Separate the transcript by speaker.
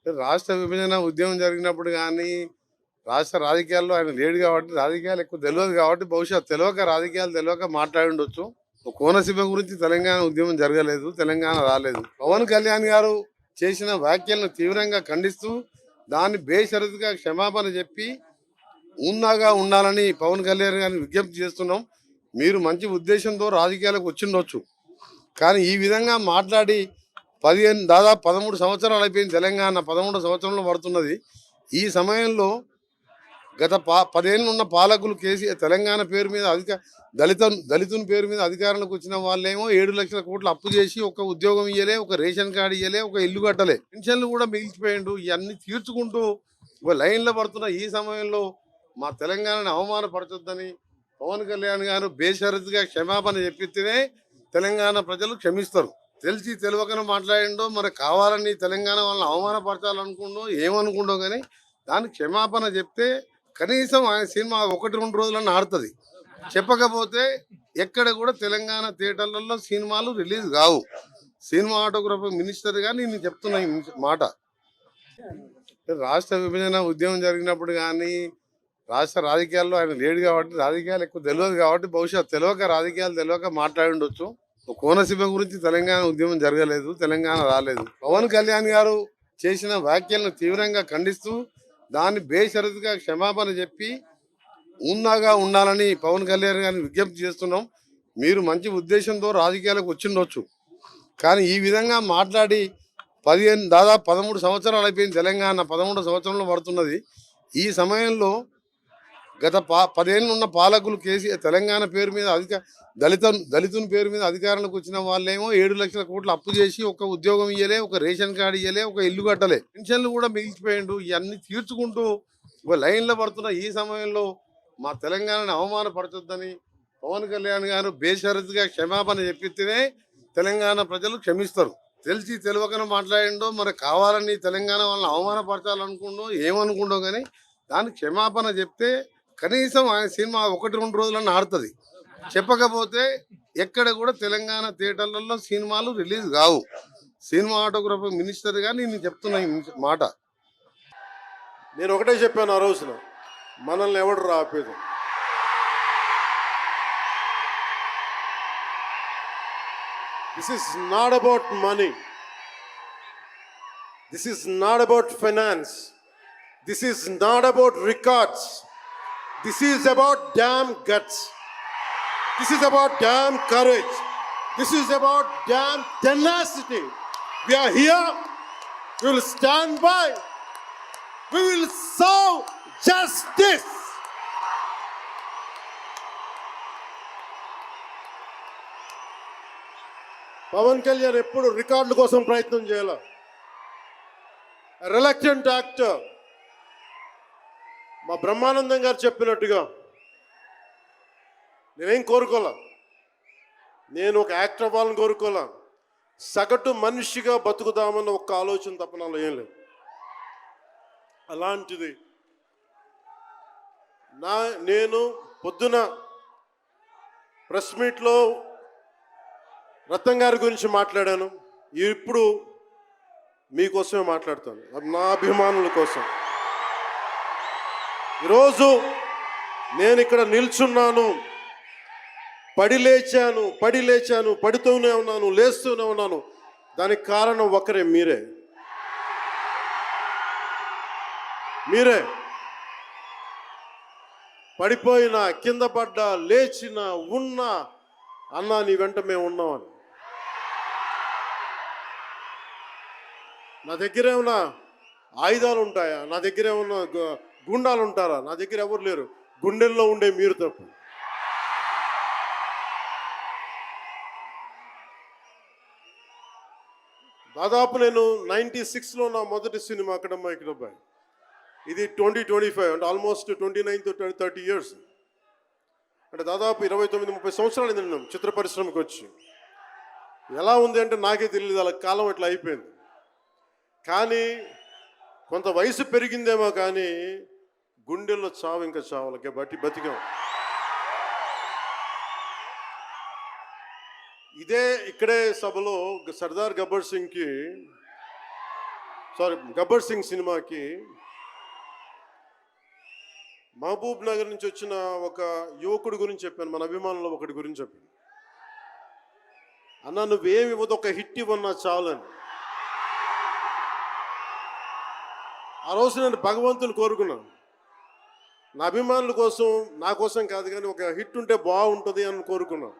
Speaker 1: రాష్ట్ర విభజన ఉద్యమం జరిగినప్పుడు కానీ రాష్ట్ర రాజకీయాల్లో ఆయన లేడు కాబట్టి రాజకీయాలు ఎక్కువ తెలియదు కాబట్టి బహుశా తెలియక రాజకీయాలు తెలియక మాట్లాడి ఉండొచ్చు. కోనసీమ గురించి తెలంగాణ ఉద్యమం జరగలేదు, తెలంగాణ రాలేదు. పవన్ కళ్యాణ్ గారు చేసిన వ్యాఖ్యలను తీవ్రంగా ఖండిస్తూ దాన్ని బేషరతుగా క్షమాపణ చెప్పి ఉన్నాగా ఉండాలని పవన్ కళ్యాణ్ గారిని విజ్ఞప్తి చేస్తున్నాం. మీరు మంచి ఉద్దేశంతో రాజకీయాలకు వచ్చిండొచ్చు, కానీ ఈ విధంగా మాట్లాడి దాదాపు 13 సంవత్సరాలు అయిపోయింది. తెలంగాణ 13 సంవత్సరంలో పడుతున్నది. ఈ సమయంలో గత 10 ఏళ్ళు ఉన్న పాలకులు తెలంగాణ పేరు మీద దళితుని పేరు మీద అధికారంలోకి వచ్చిన వాళ్ళేమో 7 లక్షల కోట్లు అప్పు చేసి ఒక ఉద్యోగం ఇయ్యలే, ఒక రేషన్ కార్డు ఇయ్యలే, ఒక ఇల్లు కట్టలే, పెన్షన్లు కూడా మిగిలిచిపోయిండు. ఇవన్నీ తీర్చుకుంటూ ఒక లైన్లో పడుతున్న ఈ సమయంలో మా తెలంగాణని అవమానపరచొద్దని పవన్ కళ్యాణ్ గారు బేషరతుగా క్షమాపణ చెప్పితేనే తెలంగాణ ప్రజలు క్షమిస్తారు. తెలిసి తెలియకనే మాట్లాడిండో, మరి కావాలని తెలంగాణ వాళ్ళని అవమానపరచాలనుకుండో ఏమనుకుండో, కానీ దానికి క్షమాపణ చెప్తే కనీసం ఆయన సినిమా 1-2 రోజులన్నా ఆడుతుంది. చెప్పకపోతే ఎక్కడ కూడా తెలంగాణ థియేటర్లలో సినిమాలు రిలీజ్ కావు. సినిమాటోగ్రఫర్ మినిస్టర్ గాని నేను చెప్తున్నా ఈ మాట. రాష్ట్ర విభజన ఉద్యమం జరిగినప్పుడు కానీ రాష్ట్ర రాజకీయాల్లో ఆయన లేడు కాబట్టి రాజకీయాలు ఎక్కువ తెలియదు కాబట్టి బహుశా రాజకీయాలు తెలియక మాట్లాడి ఉండొచ్చు. కోనసీమ గురించి తెలంగాణ ఉద్యమం జరగలేదు, తెలంగాణ రాలేదు. పవన్ కళ్యాణ్ గారు చేసిన వ్యాఖ్యలను తీవ్రంగా ఖండిస్తూ దాన్ని బేషరతుగా క్షమాపణ చెప్పి ఉన్నాగా ఉండాలని పవన్ కళ్యాణ్ గారిని విజ్ఞప్తి చేస్తున్నాం. మీరు మంచి ఉద్దేశంతో రాజకీయాలకు వచ్చిండొచ్చు, కానీ ఈ విధంగా మాట్లాడి దాదాపు 13 సంవత్సరాలు అయిపోయింది. తెలంగాణ 13 సంవత్సరంలో పడుతున్నది. ఈ సమయంలో గత 10 ఏళ్ళు ఉన్న పాలకులు తెలంగాణ పేరు మీద దళితుని పేరు మీద అధికారంలోకి వచ్చిన వాళ్ళేమో 7 లక్షల కోట్లు అప్పు చేసి ఒక ఉద్యోగం ఇయ్యలే, ఒక రేషన్ కార్డు ఇయ్యలే, ఒక ఇల్లు కట్టలే, పెన్షన్లు కూడా మిగిలిచిపోయిండు. ఇవన్నీ తీర్చుకుంటూ ఒక లైన్లో పడుతున్న ఈ సమయంలో మా తెలంగాణని అవమానపరచొద్దని పవన్ కళ్యాణ్ గారు బేషరతుగా క్షమాపణ చెప్పితేనే తెలంగాణ ప్రజలు క్షమిస్తారు. తెలిసి తెలియకనే మాట్లాడిండో, మరి కావాలని తెలంగాణ వాళ్ళని అవమానపరచాలనుకుండో ఏమనుకుండో, కానీ దానికి క్షమాపణ చెప్తే కనీసం ఆయన సినిమా 1-2 రోజులన్నా ఆడుతుంది. చెప్పకపోతే ఎక్కడ కూడా తెలంగాణ థియేటర్లలో సినిమాలు రిలీజ్ కావు. సినిమాటోగ్రఫర్ మినిస్టర్ గాని నేను చెప్తున్నా ఈ మాట.
Speaker 2: నేను ఒకటే చెప్పాను ఆ రోజున, మనల్ని ఎవడు రాపేది. This is not about money, this is not about finance, this is not about records, this is about damn guts, this is about damn courage, this is about damn tenacity. We are here, we will stand by, we will serve justice. Pawan Kalyan ఎప్పుడు రికార్డుల కోసం ప్రయత్నం చేయాల. Reluctant actor. మా బ్రహ్మానందం గారు చెప్పినట్టుగా నేనేం కోరుకోలే, నేను ఒక యాక్టర్ అవ్వాలని కోరుకోలే, సగటు మనిషిగా బతుకుదామన్న ఒక్క ఆలోచన తప్ప నాలో ఏం లేదు. అలాంటిది నేను పొద్దున ప్రెస్ మీట్లో రత్నం గారి గురించి మాట్లాడాను. ఇప్పుడు మీకోసమే మాట్లాడతాను, నా అభిమానుల కోసం. ఈరోజు నేను ఇక్కడ నిల్చున్నాను, పడి లేచాను, పడుతూనే ఉన్నాను, లేస్తూనే ఉన్నాను. దానికి కారణం ఒకరే, మీరే. పడిపోయినా, కింద పడ్డా, లేచినా, ఉన్నా అన్నా నీ వెంట మేము ఉన్నామని. నా దగ్గర ఏమన్నా ఆయుధాలు ఉంటాయా? నా దగ్గర ఏమన్నా గుండాలు ఉంటారా? నా దగ్గర ఎవరు లేరు, గుండెల్లో ఉండే మీరు తప్ప. దాదాపు నేను 96లో నా మొదటి సినిమా అక్కడమ్మ ఇక్కడబ్బాయి. ఇది 2025, అంటే ఆల్మోస్ట్ 29 to 30 years. అంటే దాదాపు 29-30 సంవత్సరాలు నేను చిత్ర పరిశ్రమకు వచ్చి. ఎలా ఉంది అంటే నాకే తెలియదు, అలా కాలం ఇట్లా అయిపోయింది. కానీ కొంత వయసు పెరిగిందేమో, కానీ గుండెల్లో చావు ఇంకా చావాలి, బతికాం. ఇక్కడే సభలో సర్దార్ గబ్బర్ సింగ్కి సారీ గబ్బర్ సింగ్ సినిమాకి మహబూబ్ నగర్ నుంచి వచ్చిన ఒక యువకుడి గురించి చెప్పాను, మన అభిమానుల్లో ఒకటి గురించి చెప్పాను. అన్న నువ్వేమి ఇవ్వదు, ఒక హిట్ ఇవ్వన్నా చాలని. ఆ రోజు నేను భగవంతుని కోరుకున్నాను, నా అభిమానుల కోసం, నా కోసం కాదు కానీ ఒక హిట్ ఉంటే బాగుంటుంది అని కోరుకున్నాను.